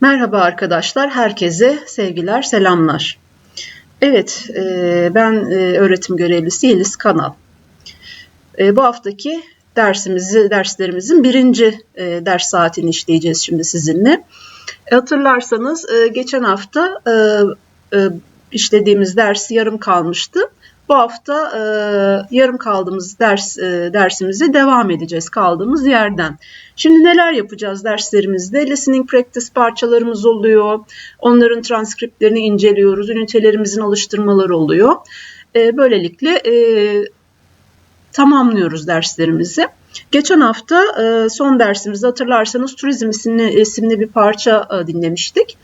Merhaba arkadaşlar, herkese sevgiler, selamlar. Evet, ben öğretim görevlisi Yeliz Kanal. Bu haftaki derslerimizin birinci ders saatini işleyeceğiz şimdi sizinle. Hatırlarsanız geçen hafta işlediğimiz ders yarım kalmıştı. Bu hafta yarım kaldığımız dersimize devam edeceğiz kaldığımız yerden. Şimdi neler yapacağız derslerimizde? Listening practice parçalarımız oluyor. Onların transkriptlerini inceliyoruz. Ünitelerimizin alıştırmaları oluyor. Böylelikle tamamlıyoruz derslerimizi. Geçen hafta son dersimizde hatırlarsanız turizm isimli bir parça dinlemiştik.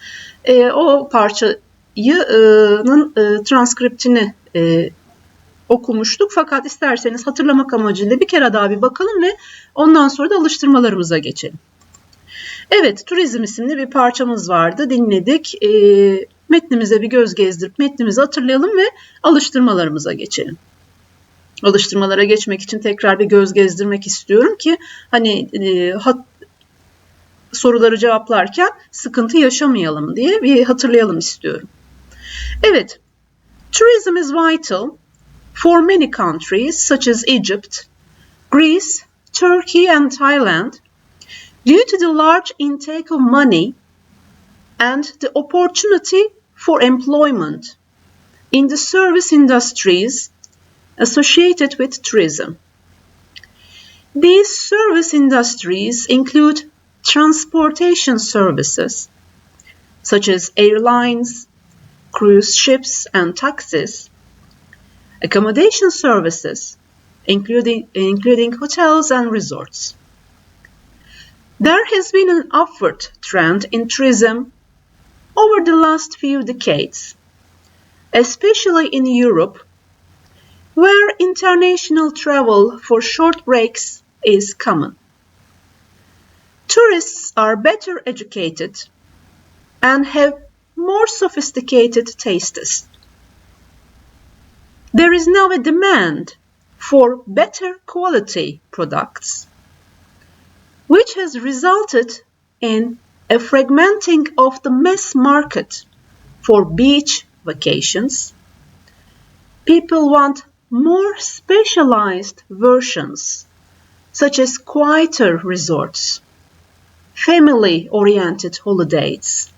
O parçanın transkriptini okumuştuk. Fakat isterseniz hatırlamak amacıyla bir kere daha bir bakalım ve ondan sonra da alıştırmalarımıza geçelim. Evet, turizm isimli bir parçamız vardı. Dinledik. Metnimize bir göz gezdirip metnimizi hatırlayalım ve alıştırmalarımıza geçelim. Alıştırmalara geçmek için tekrar bir göz gezdirmek istiyorum ki hani soruları cevaplarken sıkıntı yaşamayalım diye bir hatırlayalım istiyorum. Evet, tourism is vital for many countries such as Egypt, Greece, Turkey and Thailand due to the large intake of money and the opportunity for employment in the service industries associated with tourism. These service industries include transportation services such as airlines, cruise ships and taxis, accommodation services including hotels and resorts. There has been an upward trend in tourism over the last few decades, especially in Europe, where international travel for short breaks is common. Tourists are better educated and have more sophisticated tastes. There is now a demand for better quality products, which has resulted in a fragmenting of the mass market for beach vacations. People want more specialized versions, such as quieter resorts, family-oriented holidays,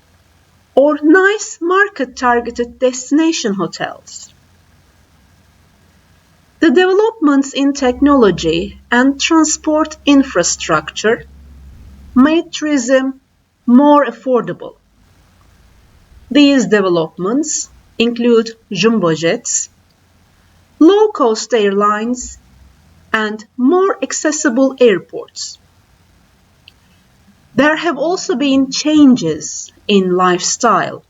or nice market-targeted destination hotels. The developments in technology and transport infrastructure made tourism more affordable. These developments include jumbo jets, low-cost airlines, and more accessible airports. There have also been changes in lifestyle,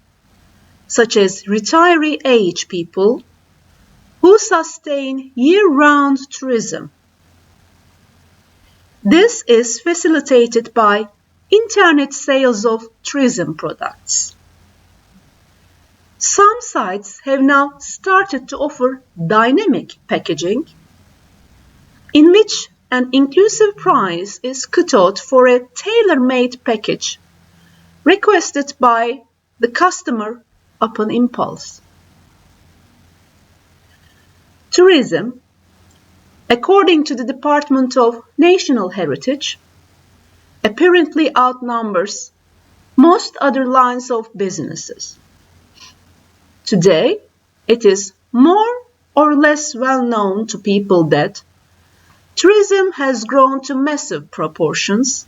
such as retiree age people who sustain year-round tourism. This is facilitated by internet sales of tourism products. Some sites have now started to offer dynamic packaging, in which an inclusive price is cut out for a tailor-made package requested by the customer upon impulse. Tourism, according to the Department of National Heritage, apparently outnumbers most other lines of businesses. Today, it is more or less well known to people that tourism has grown to massive proportions,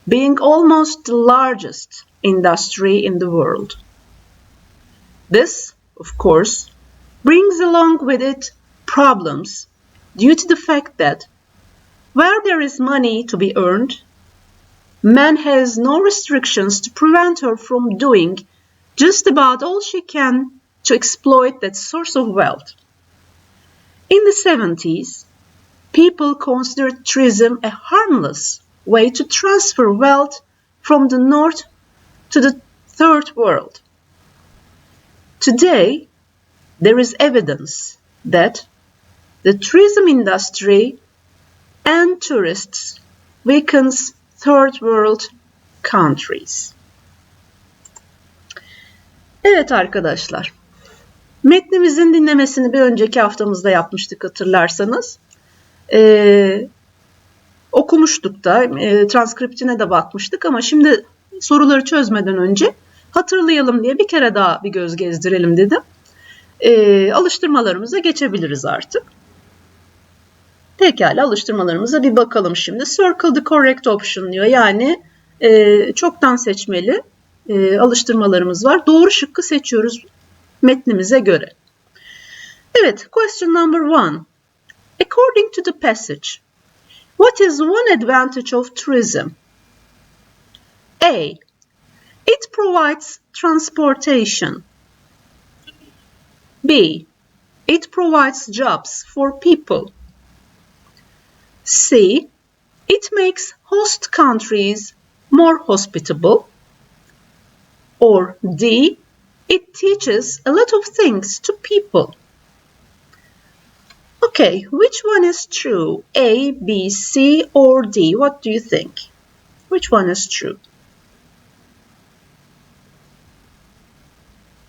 being almost the largest industry in the world. This, of course, brings along with it problems due to the fact that where there is money to be earned, man has no restrictions to prevent her from doing just about all she can to exploit that source of wealth. In the 70s, people considered tourism a harmless way to transfer wealth from the North to the Third World. Today, there is evidence that the tourism industry and tourists weakens Third World countries. Evet arkadaşlar, metnimizin dinlemesini bir önceki haftamızda yapmıştık hatırlarsanız. Okumuştuk da, transkriptine de bakmıştık ama şimdi soruları çözmeden önce hatırlayalım diye bir kere daha bir göz gezdirelim dedim. Alıştırmalarımıza geçebiliriz artık. Pekala, alıştırmalarımıza bir bakalım şimdi. Circle the correct option diyor. Yani çoktan seçmeli alıştırmalarımız var. Doğru şıkkı seçiyoruz metnimize göre. Evet, question number 1. According to the passage, what is one advantage of tourism? A. It provides transportation. B. It provides jobs for people. C. It makes host countries more hospitable. Or D. It teaches a lot of things to people. Okay, which one is true? A, B, C, or D? What do you think? Which one is true?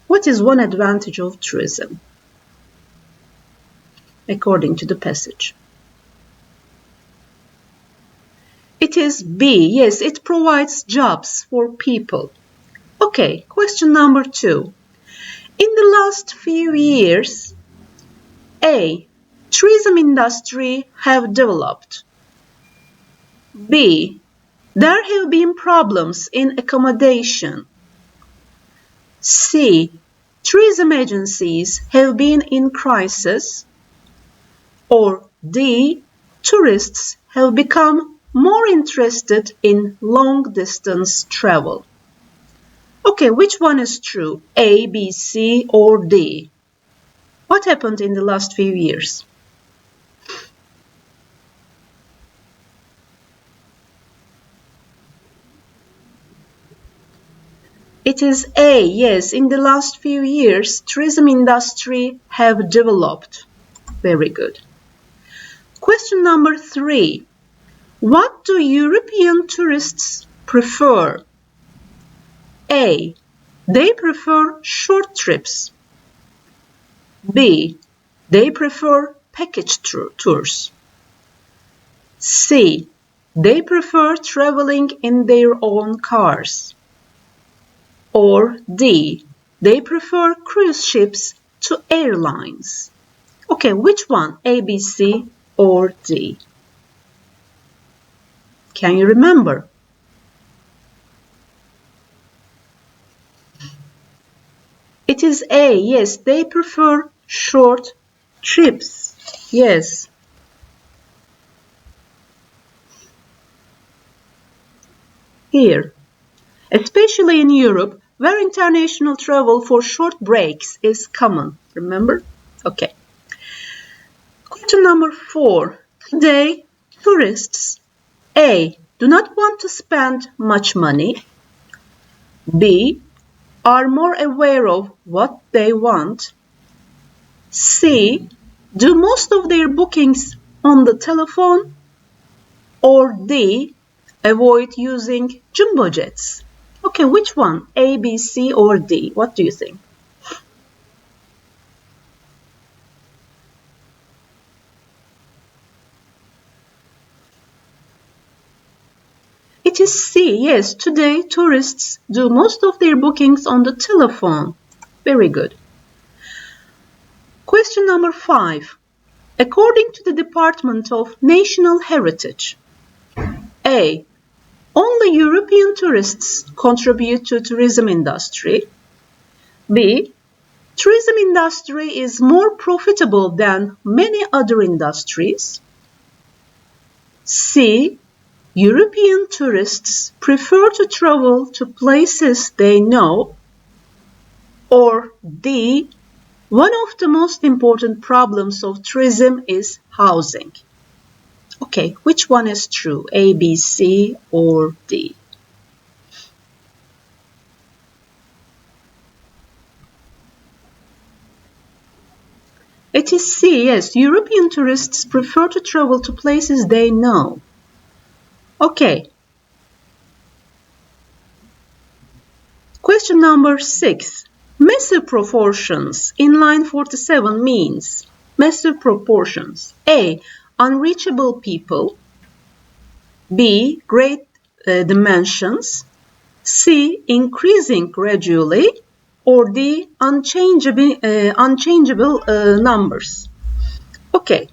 What is one advantage of tourism? According to the passage. It is B. Yes, it provides jobs for people. Okay, question number 2. In the last few years, A. Tourism industry have developed. B. There have been problems in accommodation. C. Tourism agencies have been in crisis. Or D. Tourists have become more interested in long-distance travel. Okay, which one is true? A, B, C, or D? What happened in the last few years? It is A. Yes, in the last few years, tourism industry have developed. Very good. Question number 3. What do European tourists prefer? A. They prefer short trips. B. They prefer package tours. C. They prefer traveling in their own cars. Or D. They prefer cruise ships to airlines. Okay, which one? A, B, C, or D? Can you remember? It is A. Yes, they prefer short trips. Yes. Here, especially in Europe, where international travel for short breaks is common. Remember? Okay. Question number 4. Today, tourists A. Do not want to spend much money. B. Are more aware of what they want. C. Do most of their bookings on the telephone. Or D. Avoid using jumbo jets. Okay, which one? A, B, C, or D? What do you think? It is C. Yes, today tourists do most of their bookings on the telephone. Very good. Question number 5. According to the Department of National Heritage, A. Only European tourists contribute to tourism industry. B. Tourism industry is more profitable than many other industries. C. European tourists prefer to travel to places they know. Or D. One of the most important problems of tourism is housing. Okay, which one is true? A, B, C, or D? It is C. Yes, European tourists prefer to travel to places they know. Okay. Question number 6. Massive proportions in line 47 means massive proportions. A. Unreachable people. B. Great dimensions. C. Increasing gradually. Or D. Unchangeable numbers. Okay.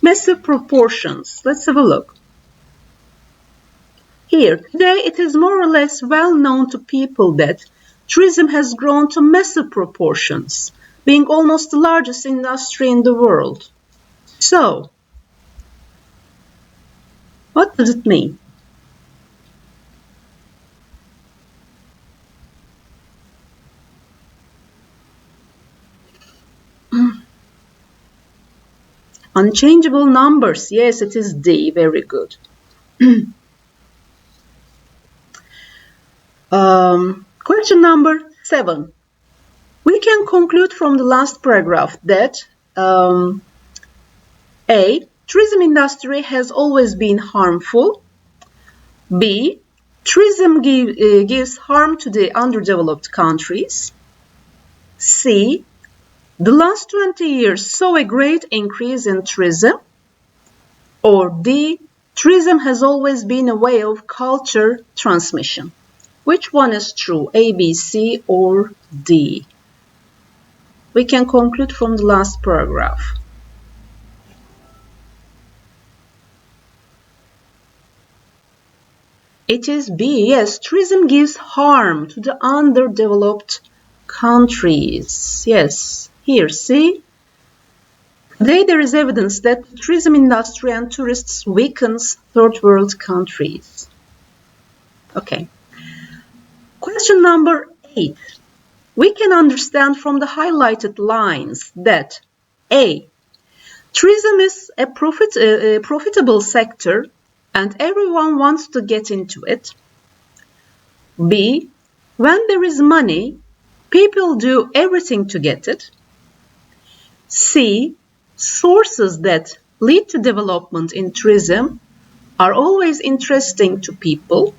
Massive proportions. Let's have a look. Here, today it is more or less well known to people that tourism has grown to massive proportions, being almost the largest industry in the world. So, what does it mean? Unchangeable numbers. Yes, it is D. Very good. Question number 7. We can conclude from the last paragraph that A. Tourism industry has always been harmful. B. Tourism gives harm to the underdeveloped countries. C. The last 20 years saw a great increase in tourism. Or D. Tourism has always been a way of culture transmission. Which one is true? A, B, C, or D? We can conclude from the last paragraph. It is B. Yes, tourism gives harm to the underdeveloped countries. Yes, here, see? Today there is evidence that the tourism industry and tourists weakens third world countries. Okay. Question number 8. We can understand from the highlighted lines that A. Tourism is a profitable sector and everyone wants to get into it. B. When there is money, people do everything to get it. C. Sources that lead to development in tourism are always interesting to people.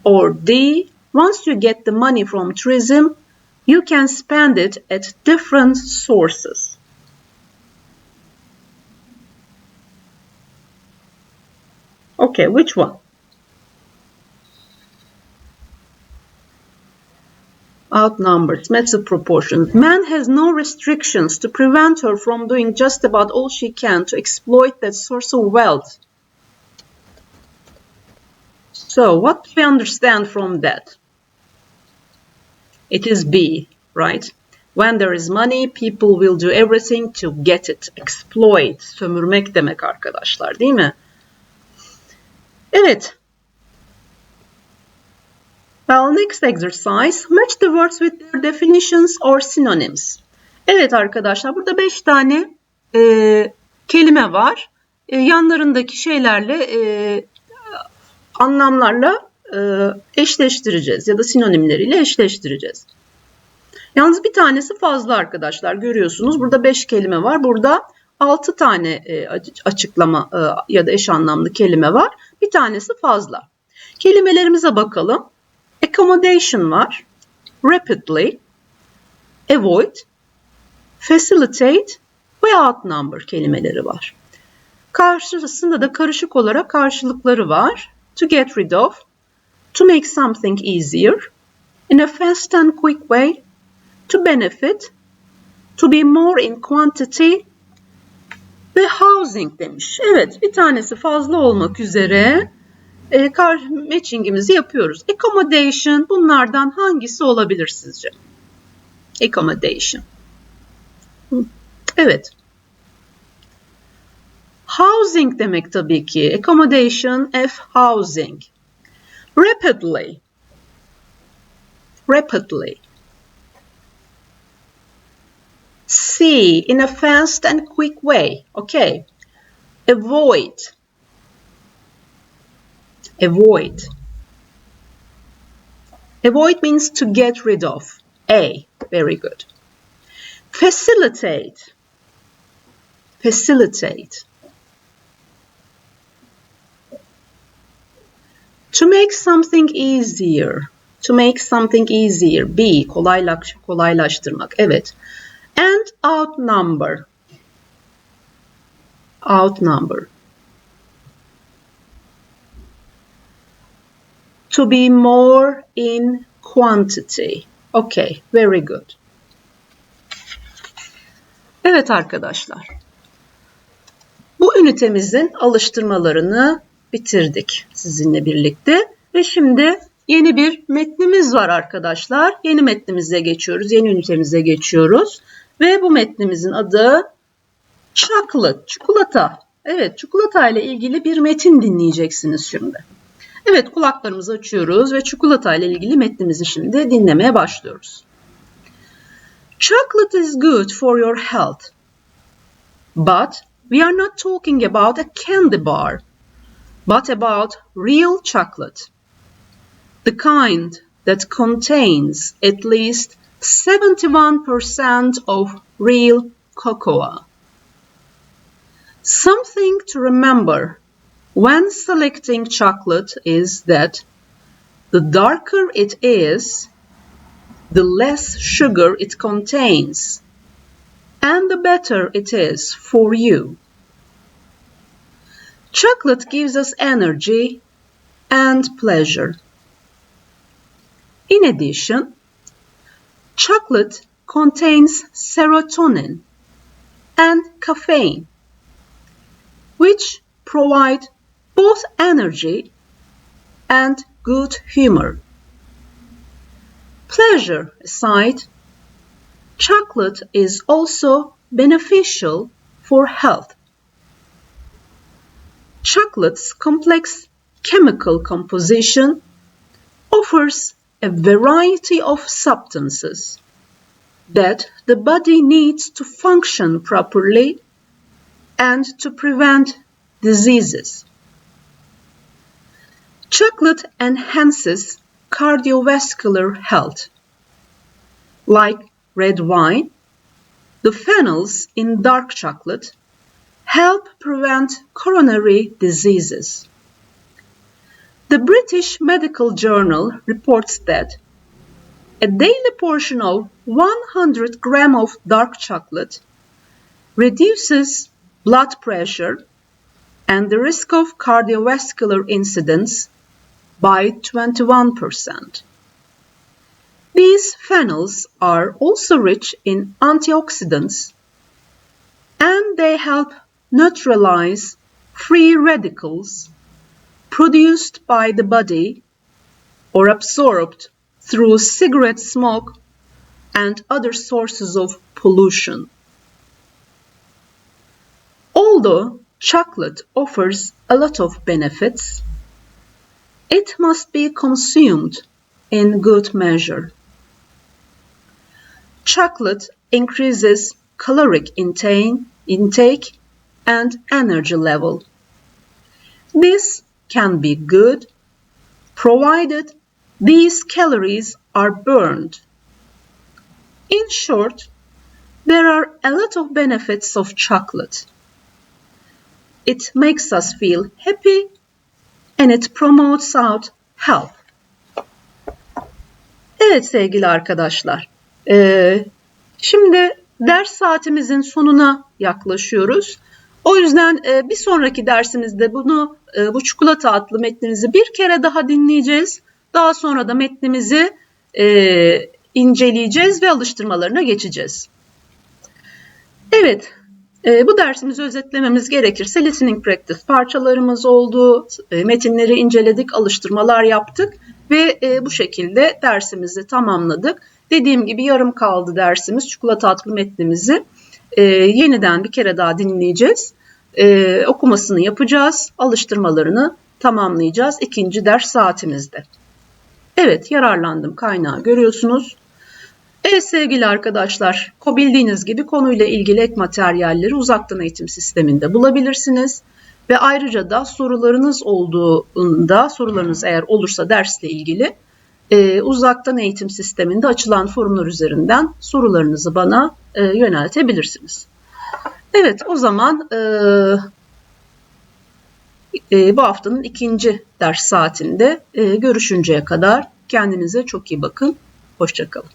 Or D. Once you get the money from tourism, you can spend it at different sources. Okay, which one? Outnumbers, massive proportions. Man has no restrictions to prevent her from doing just about all she can to exploit that source of wealth. So, what do we understand from that? It is B, right? When there is money, people will do everything to get it. Exploit, sömürmek demek arkadaşlar, değil mi? Evet. Well, next exercise. Match the words with their definitions or synonyms. Evet arkadaşlar, burada 5 tane kelime var. Yanlarındaki şeylerle, anlamlarla eşleştireceğiz ya da sinonimleriyle eşleştireceğiz. Yalnız bir tanesi fazla arkadaşlar, görüyorsunuz. Burada 5 kelime var. Burada 6 tane açıklama ya da eş anlamlı kelime var. Bir tanesi fazla. Kelimelerimize bakalım. Accommodation var. Rapidly, avoid, facilitate ve outnumber kelimeleri var. Karşısında da karışık olarak karşılıkları var. To get rid of, to make something easier, in a fast and quick way, to benefit, to be more in quantity ve housing demiş. Evet, bir tanesi fazla olmak üzere matchingimizi yapıyoruz. Accommodation, bunlardan hangisi olabilir sizce? Accommodation. Evet. Housing demek tabii ki. Accommodation, F, housing. Rapidly. Rapidly. C, in a fast and quick way. Okay. Avoid. Avoid. Avoid means to get rid of. A, very good. Facilitate. Facilitate. To make something easier. To make something easier. B. Kolaylaştırmak. Evet. And outnumber. Outnumber. To be more in quantity. Okay, very good. Evet arkadaşlar. Bu ünitemizin alıştırmalarını bitirdik sizinle birlikte. Ve şimdi yeni bir metnimiz var arkadaşlar. Yeni metnimize geçiyoruz. Yeni ünitemize geçiyoruz. Ve bu metnimizin adı Chocolate, çikolata. Evet, çikolata ile ilgili bir metin dinleyeceksiniz şimdi. Evet, kulaklarımızı açıyoruz ve çikolata ile ilgili metnimizi şimdi dinlemeye başlıyoruz. Chocolate is good for your health. But we are not talking about a candy bar, but about real chocolate. The kind that contains at least 71% of real cocoa. Something to remember when selecting chocolate is that the darker it is, the less sugar it contains, and the better it is for you. Chocolate gives us energy and pleasure. In addition, chocolate contains serotonin and caffeine, which provide both energy and good humor. Pleasure aside, chocolate is also beneficial for health. Chocolate's complex chemical composition offers a variety of substances that the body needs to function properly and to prevent diseases. Chocolate enhances cardiovascular health. Like red wine, the phenols in dark chocolate help prevent coronary diseases. The British Medical Journal reports that a daily portion of 100 grams of dark chocolate reduces blood pressure and the risk of cardiovascular incidents by 21%. These phenols are also rich in antioxidants, and they help neutralize free radicals produced by the body or absorbed through cigarette smoke and other sources of pollution. Although chocolate offers a lot of benefits, it must be consumed in good measure. Chocolate increases caloric intake and energy level. This can be good, provided these calories are burned. In short, there are a lot of benefits of chocolate. It makes us feel happy and it promotes our health. Evet sevgili arkadaşlar, şimdi ders saatimizin sonuna yaklaşıyoruz. O yüzden bir sonraki dersimizde bu çikolata adlı metnimizi bir kere daha dinleyeceğiz. Daha sonra da metnimizi inceleyeceğiz ve alıştırmalarına geçeceğiz. Evet, bu dersimizi özetlememiz gerekirse listening practice parçalarımız oldu. Metinleri inceledik, alıştırmalar yaptık ve bu şekilde dersimizi tamamladık. Dediğim gibi yarım kaldı dersimiz. Çikolata adlı metnimizi yeniden bir kere daha dinleyeceğiz. Okumasını yapacağız, alıştırmalarını tamamlayacağız ikinci ders saatimizde. Evet, yararlandım kaynağı görüyorsunuz. Evet sevgili arkadaşlar, bildiğiniz gibi konuyla ilgili ek materyalleri uzaktan eğitim sisteminde bulabilirsiniz. Ve ayrıca da sorularınız eğer olursa dersle ilgili uzaktan eğitim sisteminde açılan forumlar üzerinden sorularınızı bana yöneltebilirsiniz. Evet, o zaman bu haftanın ikinci ders saatinde görüşünceye kadar Kendinize çok iyi bakın. Hoşça kalın.